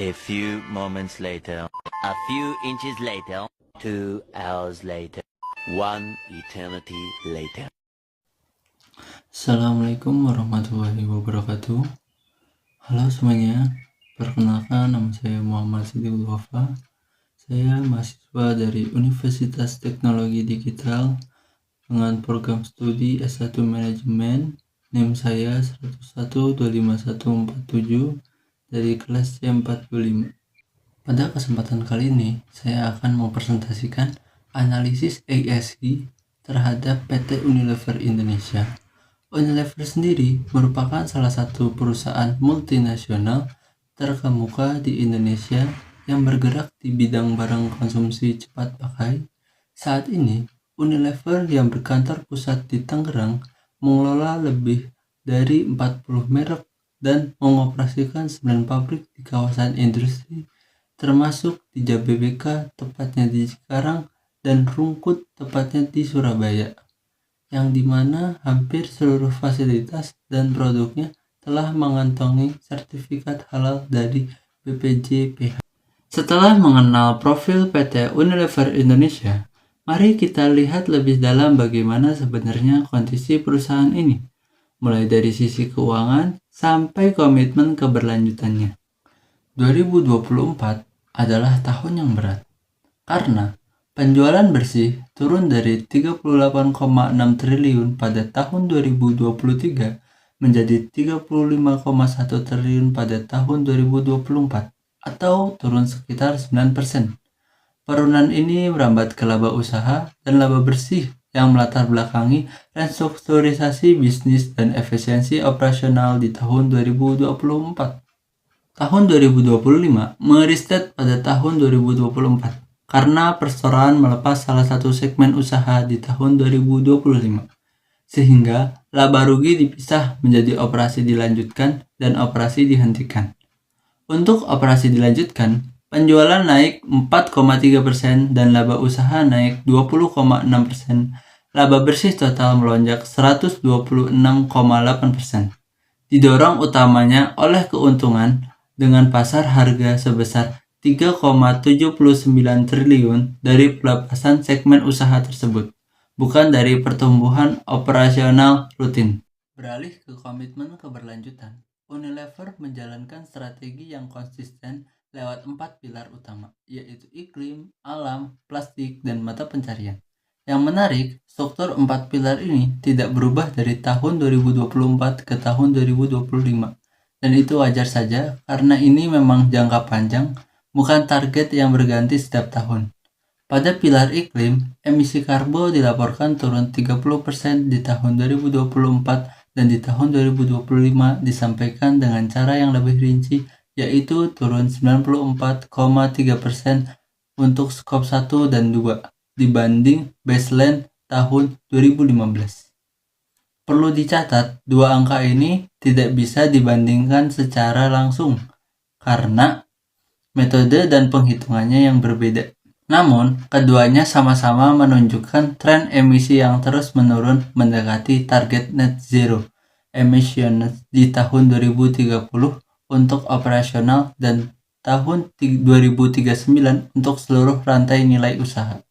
A few moments later, a few inches later, 2 hours later, 1 eternity later. Assalamualaikum warahmatullahi wabarakatuh. Halo semuanya, perkenalkan nama saya Muhammad Siddiqul Wafa. Saya mahasiswa dari Universitas Teknologi Digital dengan program studi S1 Manajemen. NIM saya 1125147 dari kelas C45. Pada kesempatan kali ini, saya akan mempresentasikan analisis ESG terhadap PT Unilever Indonesia. Unilever sendiri merupakan salah satu perusahaan multinasional terkemuka di Indonesia yang bergerak di bidang barang konsumsi cepat pakai. Saat ini, Unilever yang berkantor pusat di Tangerang mengelola lebih dari 40 merek dan mengoperasikan 9 pabrik di kawasan industri termasuk di Jababeka, tepatnya di Cikarang, dan Rungkut, tepatnya di Surabaya, yang dimana hampir seluruh fasilitas dan produknya telah mengantongi sertifikat halal dari BPJPH. Setelah mengenal profil PT Unilever Indonesia, mari kita lihat lebih dalam bagaimana sebenarnya kondisi perusahaan ini, mulai dari sisi keuangan sampai komitmen keberlanjutannya. 2024 adalah tahun yang berat, karena penjualan bersih turun dari 38,6 triliun pada tahun 2023 menjadi 35,1 triliun pada tahun 2024, atau turun sekitar 9%. Penurunan ini merambat ke laba usaha dan laba bersih yang melatar belakangi restrukturisasi bisnis dan efisiensi operasional di tahun 2024. Tahun 2025 mereset pada tahun 2024 karena perseroan melepas salah satu segmen usaha di tahun 2025, sehingga laba rugi dipisah menjadi operasi dilanjutkan dan operasi dihentikan. Untuk operasi dilanjutkan, penjualan naik 4,3% dan laba usaha naik 20,6%. Laba bersih total melonjak 126,8%. Didorong utamanya oleh keuntungan dengan pasar harga sebesar 3,79 triliun dari pelepasan segmen usaha tersebut, bukan dari pertumbuhan operasional rutin. Beralih ke komitmen keberlanjutan, Unilever menjalankan strategi yang konsisten lewat 4 pilar utama, yaitu iklim, alam, plastik, dan mata pencarian. Yang menarik, struktur 4 pilar ini tidak berubah dari tahun 2024 ke tahun 2025. Dan itu wajar saja karena ini memang jangka panjang, bukan target yang berganti setiap tahun. Pada pilar iklim, emisi karbo dilaporkan turun 30% di tahun 2024 dan di tahun 2025 disampaikan dengan cara yang lebih rinci, yaitu turun 94,3% untuk skop 1 dan 2 dibanding baseline tahun 2015. Perlu dicatat, dua angka ini tidak bisa dibandingkan secara langsung karena metode dan penghitungannya yang berbeda. Namun, keduanya sama-sama menunjukkan tren emisi yang terus menurun mendekati target net zero emissions di tahun 2030 untuk operasional dan tahun 2039 untuk seluruh rantai nilai usaha.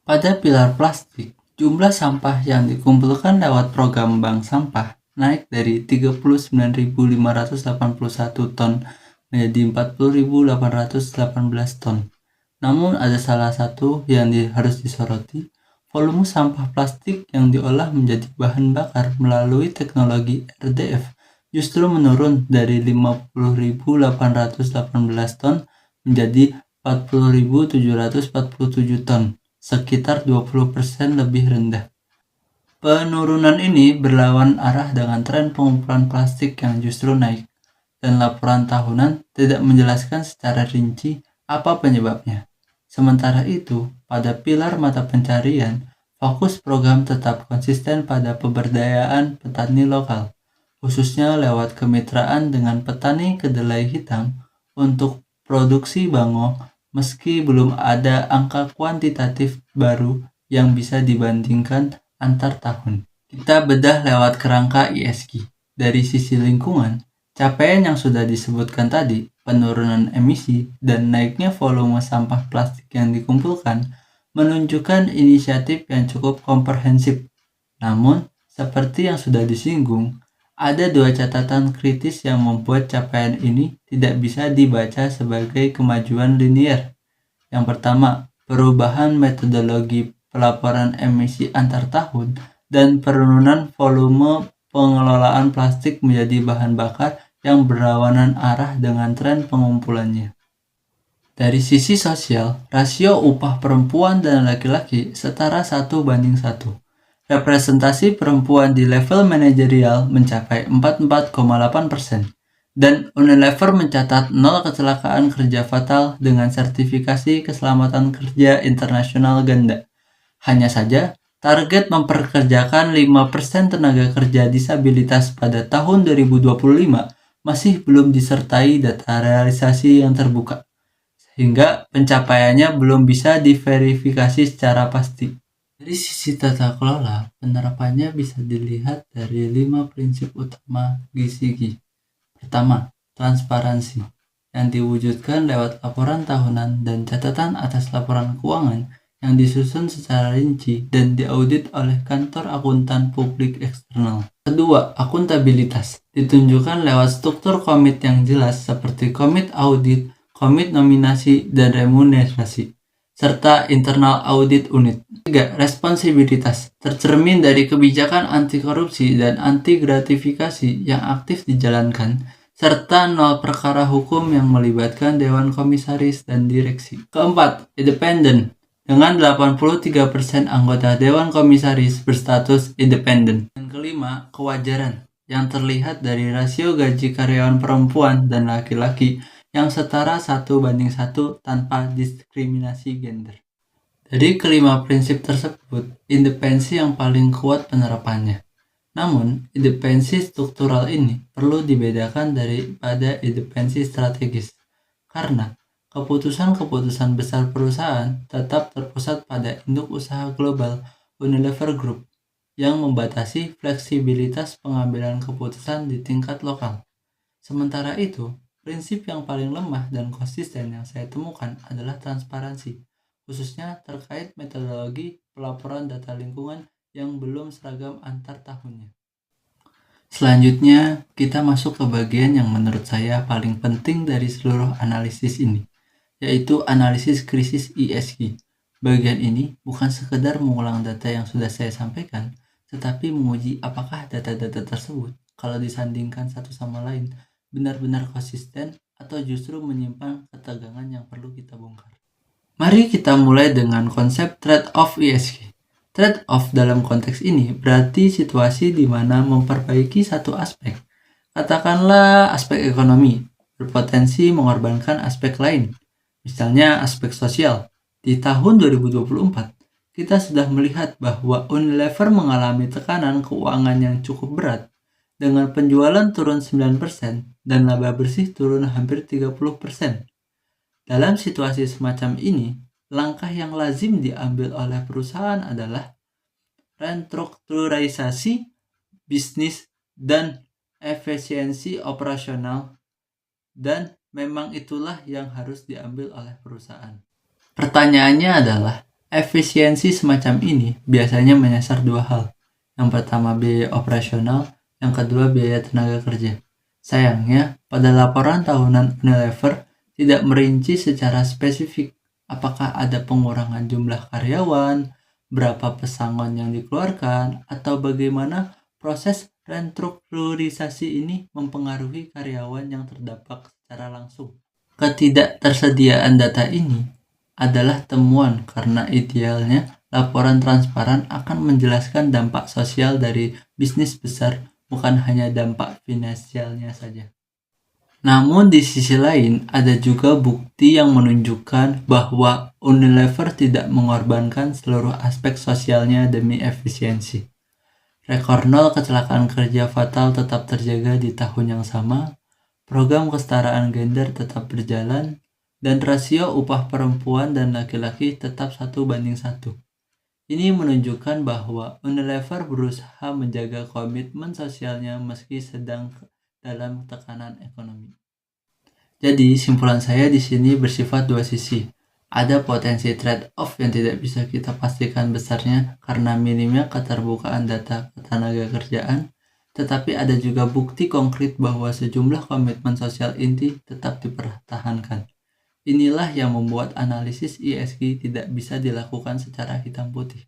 Pada pilar plastik, jumlah sampah yang dikumpulkan lewat program bank sampah naik dari 39.581 ton menjadi 40.818 ton. Namun ada salah satu yang harus disoroti, volume sampah plastik yang diolah menjadi bahan bakar melalui teknologi RDF justru menurun dari 50.818 ton menjadi 40.747 ton. Sekitar 20% lebih rendah. Penurunan ini berlawan arah dengan tren pengumpulan plastik yang justru naik, dan laporan tahunan tidak menjelaskan secara rinci apa penyebabnya. Sementara itu, pada pilar mata pencarian, fokus program tetap konsisten pada pemberdayaan petani lokal, khususnya lewat kemitraan dengan petani kedelai hitam untuk produksi bango. Meski belum ada angka kuantitatif baru yang bisa dibandingkan antar tahun. Kita bedah lewat kerangka ESG. Dari sisi lingkungan, capaian yang sudah disebutkan tadi penurunan emisi, dan naiknya volume sampah plastik yang dikumpulkan menunjukkan inisiatif yang cukup komprehensif. Namun, seperti yang sudah disinggung, ada dua catatan kritis yang membuat capaian ini tidak bisa dibaca sebagai kemajuan linier. Yang pertama, perubahan metodologi pelaporan emisi antar tahun dan penurunan volume pengelolaan plastik menjadi bahan bakar yang berlawanan arah dengan tren pengumpulannya. Dari sisi sosial, rasio upah perempuan dan laki-laki setara 1:1. Representasi perempuan di level manajerial mencapai 44,8%, dan Unilever mencatat 0 kecelakaan kerja fatal dengan sertifikasi keselamatan kerja internasional ganda. Hanya saja, target memperkerjakan 5% tenaga kerja disabilitas pada tahun 2025 masih belum disertai data realisasi yang terbuka, sehingga pencapaiannya belum bisa diverifikasi secara pasti. Dari sisi tata kelola, penerapannya bisa dilihat dari 5 prinsip utama GCG. Pertama, transparansi, yang diwujudkan lewat laporan tahunan dan catatan atas laporan keuangan yang disusun secara rinci dan diaudit oleh kantor akuntan publik eksternal. Kedua, akuntabilitas, ditunjukkan lewat struktur komit yang jelas seperti komit audit, komit nominasi, dan remunerasi, serta internal audit unit. Ketiga, responsibilitas, tercermin dari kebijakan anti korupsi dan anti gratifikasi yang aktif dijalankan, serta 0 perkara hukum yang melibatkan dewan komisaris dan direksi. Keempat, independen, dengan 83% anggota dewan komisaris berstatus independen. Dan kelima, kewajaran, yang terlihat dari rasio gaji karyawan perempuan dan laki-laki yang setara 1:1 tanpa diskriminasi gender. Dari kelima prinsip tersebut, independensi yang paling kuat penerapannya. Namun, independensi struktural ini perlu dibedakan daripada independensi strategis, karena keputusan-keputusan besar perusahaan tetap terpusat pada induk usaha global Unilever Group yang membatasi fleksibilitas pengambilan keputusan di tingkat lokal. Sementara itu, prinsip yang paling lemah dan konsisten yang saya temukan adalah transparansi, khususnya terkait metodologi pelaporan data lingkungan yang belum seragam antar tahunnya. Selanjutnya, kita masuk ke bagian yang menurut saya paling penting dari seluruh analisis ini, yaitu analisis krisis ESG. Bagian ini bukan sekedar mengulang data yang sudah saya sampaikan, tetapi menguji apakah data-data tersebut, kalau disandingkan satu sama lain, benar-benar konsisten atau justru menyimpan ketegangan yang perlu kita bongkar. Mari kita mulai dengan konsep trade-off ESG. Trade-off dalam konteks ini berarti situasi di mana memperbaiki satu aspek, katakanlah aspek ekonomi, berpotensi mengorbankan aspek lain, misalnya aspek sosial. Di tahun 2024, kita sudah melihat bahwa Unilever mengalami tekanan keuangan yang cukup berat, dengan penjualan turun 9% dan laba bersih turun hampir 30%. Dalam situasi semacam ini, langkah yang lazim diambil oleh perusahaan adalah restrukturisasi bisnis dan efisiensi operasional, dan memang itulah yang harus diambil oleh perusahaan. Pertanyaannya adalah, efisiensi semacam ini biasanya menyasar dua hal. Yang pertama biaya operasional, yang kedua biaya tenaga kerja. Sayangnya, pada laporan tahunan Unilever tidak merinci secara spesifik apakah ada pengurangan jumlah karyawan, berapa pesangon yang dikeluarkan, atau bagaimana proses restrukturisasi ini mempengaruhi karyawan yang terdampak secara langsung. Ketidaktersediaan data ini adalah temuan karena idealnya laporan transparan akan menjelaskan dampak sosial dari bisnis besar, bukan hanya dampak finansialnya saja. Namun di sisi lain, ada juga bukti yang menunjukkan bahwa Unilever tidak mengorbankan seluruh aspek sosialnya demi efisiensi. Rekor 0 kecelakaan kerja fatal tetap terjaga di tahun yang sama, program kesetaraan gender tetap berjalan, dan rasio upah perempuan dan laki-laki tetap 1:1. Ini menunjukkan bahwa Unilever berusaha menjaga komitmen sosialnya meski sedang dalam tekanan ekonomi. Jadi, simpulan saya di sini bersifat dua sisi. Ada potensi trade-off yang tidak bisa kita pastikan besarnya karena minimnya keterbukaan data ketenaga kerjaan, tetapi ada juga bukti konkret bahwa sejumlah komitmen sosial inti tetap dipertahankan. Inilah yang membuat analisis ESG tidak bisa dilakukan secara hitam putih.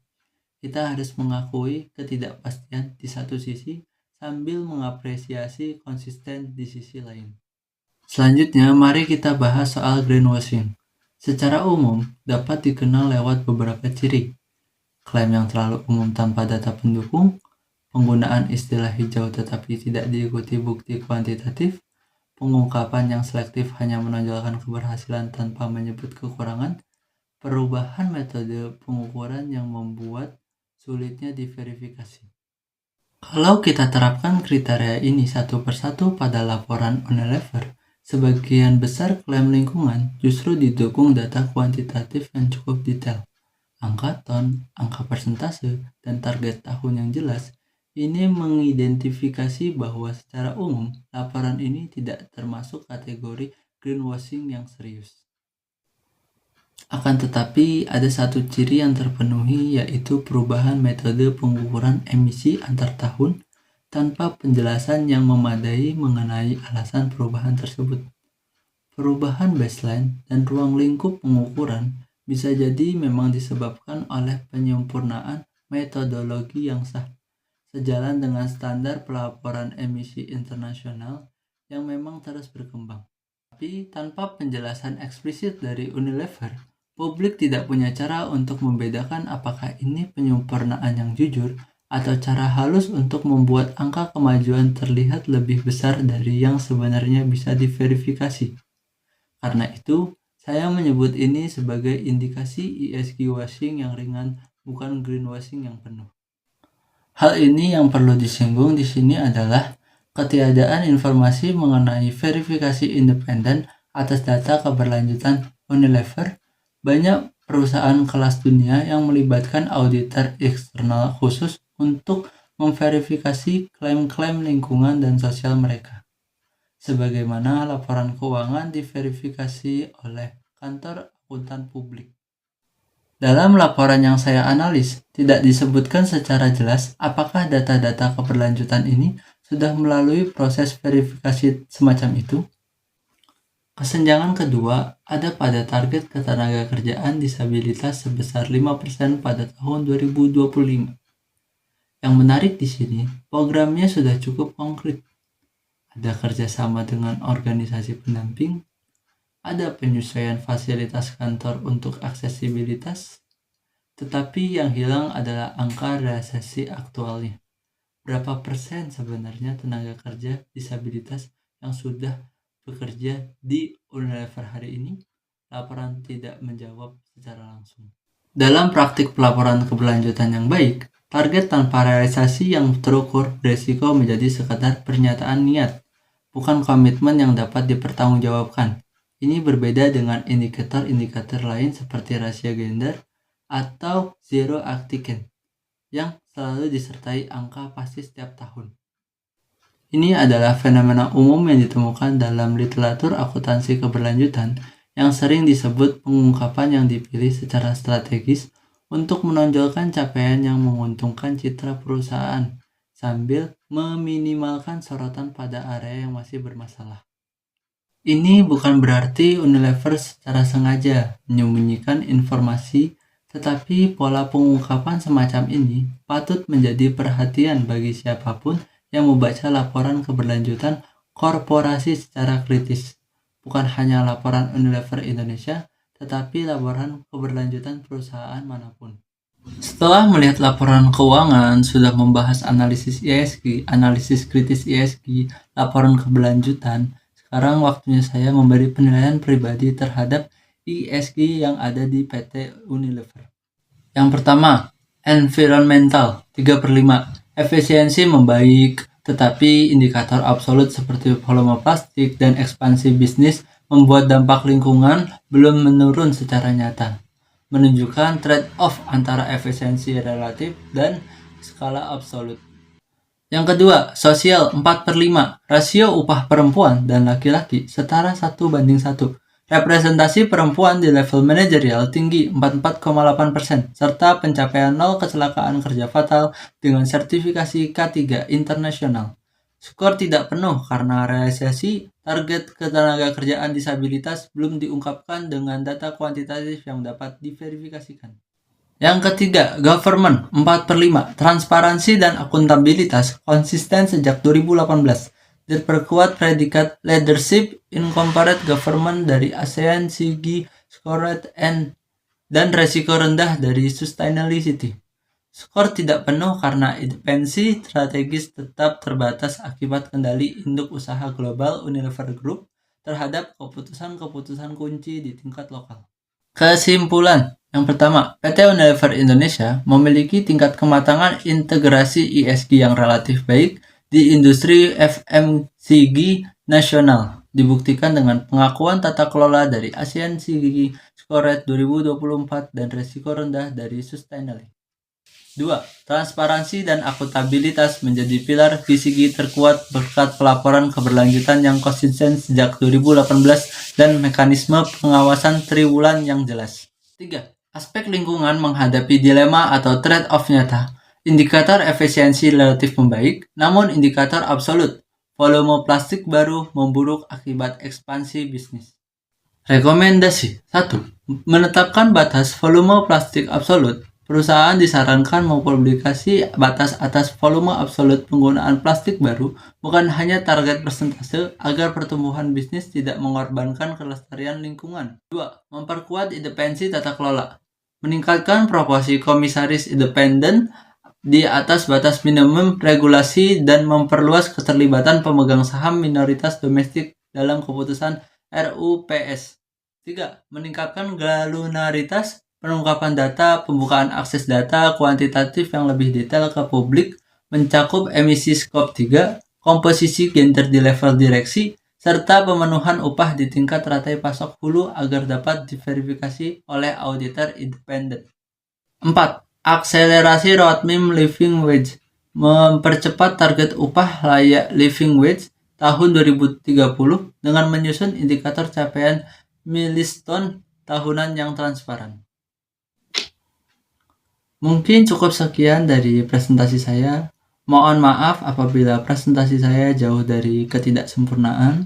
Kita harus mengakui ketidakpastian di satu sisi sambil mengapresiasi konsisten di sisi lain. Selanjutnya, mari kita bahas soal greenwashing. Secara umum, dapat dikenal lewat beberapa ciri. Klaim yang terlalu umum tanpa data pendukung, penggunaan istilah hijau tetapi tidak diikuti bukti kuantitatif, pengungkapan yang selektif hanya menonjolkan keberhasilan tanpa menyebut kekurangan, perubahan metode pengukuran yang membuat sulitnya diverifikasi. Kalau kita terapkan kriteria ini satu persatu pada laporan Unilever, sebagian besar klaim lingkungan justru didukung data kuantitatif yang cukup detail. Angka ton, angka persentase, dan target tahun yang jelas ini mengidentifikasi bahwa secara umum laporan ini tidak termasuk kategori greenwashing yang serius. Akan tetapi ada satu ciri yang terpenuhi, yaitu perubahan metode pengukuran emisi antar tahun tanpa penjelasan yang memadai mengenai alasan perubahan tersebut. Perubahan baseline dan ruang lingkup pengukuran bisa jadi memang disebabkan oleh penyempurnaan metodologi yang sah, sejalan dengan standar pelaporan emisi internasional yang memang terus berkembang. Tapi tanpa penjelasan eksplisit dari Unilever, publik tidak punya cara untuk membedakan apakah ini penyempurnaan yang jujur atau cara halus untuk membuat angka kemajuan terlihat lebih besar dari yang sebenarnya bisa diverifikasi. Karena itu, saya menyebut ini sebagai indikasi ESG washing yang ringan, bukan greenwashing yang penuh. Hal ini yang perlu disinggung di sini adalah ketiadaan informasi mengenai verifikasi independen atas data keberlanjutan Unilever. Banyak perusahaan kelas dunia yang melibatkan auditor eksternal khusus untuk memverifikasi klaim-klaim lingkungan dan sosial mereka, sebagaimana laporan keuangan diverifikasi oleh kantor akuntan publik. Dalam laporan yang saya analis, tidak disebutkan secara jelas apakah data-data keberlanjutan ini sudah melalui proses verifikasi semacam itu. Kesenjangan kedua ada pada target ketenaga kerjaan disabilitas sebesar 5% pada tahun 2025. Yang menarik di sini, programnya sudah cukup konkret. Ada kerjasama dengan organisasi pendamping, ada penyesuaian fasilitas kantor untuk aksesibilitas, tetapi yang hilang adalah angka realisasi aktualnya. Berapa persen sebenarnya tenaga kerja disabilitas yang sudah bekerja di Unilever hari ini? Laporan tidak menjawab secara langsung. Dalam praktik pelaporan keberlanjutan yang baik, target tanpa realisasi yang terukur beresiko menjadi sekadar pernyataan niat, bukan komitmen yang dapat dipertanggungjawabkan. Ini berbeda dengan indikator-indikator lain seperti rasio gender atau zero acticent yang selalu disertai angka pasti setiap tahun. Ini adalah fenomena umum yang ditemukan dalam literatur akuntansi keberlanjutan yang sering disebut pengungkapan yang dipilih secara strategis untuk menonjolkan capaian yang menguntungkan citra perusahaan sambil meminimalkan sorotan pada area yang masih bermasalah. Ini bukan berarti Unilever secara sengaja menyembunyikan informasi, tetapi pola pengungkapan semacam ini patut menjadi perhatian bagi siapapun yang membaca laporan keberlanjutan korporasi secara kritis. Bukan hanya laporan Unilever Indonesia, tetapi laporan keberlanjutan perusahaan manapun. Setelah melihat laporan keuangan, sudah membahas analisis ESG, analisis kritis ESG, laporan keberlanjutan, sekarang waktunya saya memberi penilaian pribadi terhadap ESG yang ada di PT Unilever. Yang pertama, environmental 3/5. Efisiensi membaik, tetapi indikator absolut seperti volume plastik dan ekspansi bisnis membuat dampak lingkungan belum menurun secara nyata, menunjukkan trade-off antara efisiensi relatif dan skala absolut. Yang kedua, sosial 4/5. Rasio upah perempuan dan laki-laki setara 1:1. Representasi perempuan di level manajerial tinggi 44,8%, serta pencapaian 0 kecelakaan kerja fatal dengan sertifikasi K3 internasional. Skor tidak penuh karena realisasi target ketenagakerjaan disabilitas belum diungkapkan dengan data kuantitatif yang dapat diverifikasikan. Yang ketiga, government 4/5. Transparansi dan akuntabilitas konsisten sejak 2018. Diperkuat predikat leadership in corporate government dari ASEAN Sigi Scored dan resiko rendah dari sustainability. Skor tidak penuh karena independensi strategis tetap terbatas akibat kendali induk usaha global Unilever Group terhadap keputusan-keputusan kunci di tingkat lokal. Kesimpulan. Yang pertama, PT Unilever Indonesia memiliki tingkat kematangan integrasi ESG yang relatif baik di industri FMCG nasional, dibuktikan dengan pengakuan tata kelola dari ASEAN Sigi Scored 2024 dan resiko rendah dari Sustainalytics. 2. Transparansi dan akuntabilitas menjadi pilar PCG terkuat berkat pelaporan keberlanjutan yang konsisten sejak 2018 dan mekanisme pengawasan triwulan yang jelas. 3. Aspek lingkungan menghadapi dilema atau trade-off nyata. Indikator efisiensi relatif membaik, namun indikator absolut, volume plastik baru memburuk akibat ekspansi bisnis. Rekomendasi 1. Menetapkan batas volume plastik absolut. Perusahaan disarankan mempublikasi batas atas volume absolut penggunaan plastik baru, bukan hanya target persentase, agar pertumbuhan bisnis tidak mengorbankan kelestarian lingkungan. 2. Memperkuat independensi tata kelola. Meningkatkan proporsi komisaris independen di atas batas minimum regulasi dan memperluas keterlibatan pemegang saham minoritas domestik dalam keputusan RUPS. 3. Meningkatkan granularitas pengungkapan data, pembukaan akses data kuantitatif yang lebih detail ke publik, mencakup emisi skop 3, komposisi gender di level direksi, serta pemenuhan upah di tingkat rantai pasok hulu agar dapat diverifikasi oleh auditor independen. 4. Akselerasi roadmap living wage. Mempercepat target upah layak living wage tahun 2030 dengan menyusun indikator capaian milestone tahunan yang transparan. Mungkin cukup sekian dari presentasi saya. Mohon maaf apabila presentasi saya jauh dari ketidaksempurnaan,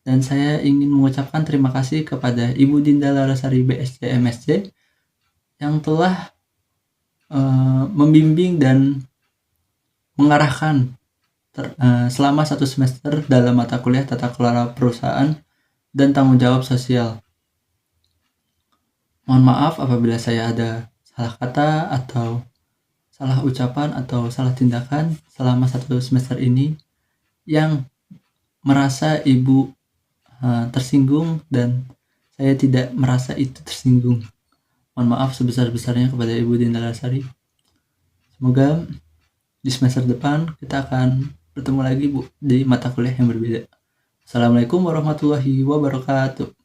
dan saya ingin mengucapkan terima kasih kepada Ibu Dinda Larasari BSc MSc yang telah membimbing dan mengarahkan selama 1 semester dalam mata kuliah tata kelola perusahaan dan tanggung jawab sosial. Mohon maaf apabila saya ada salah kata atau salah ucapan atau salah tindakan selama 1 semester ini yang merasa Ibu tersinggung dan saya tidak merasa itu tersinggung. Mohon maaf sebesar-besarnya kepada Ibu Dinda Larasari. Semoga di semester depan kita akan bertemu lagi Bu di mata kuliah yang berbeda. Assalamualaikum warahmatullahi wabarakatuh.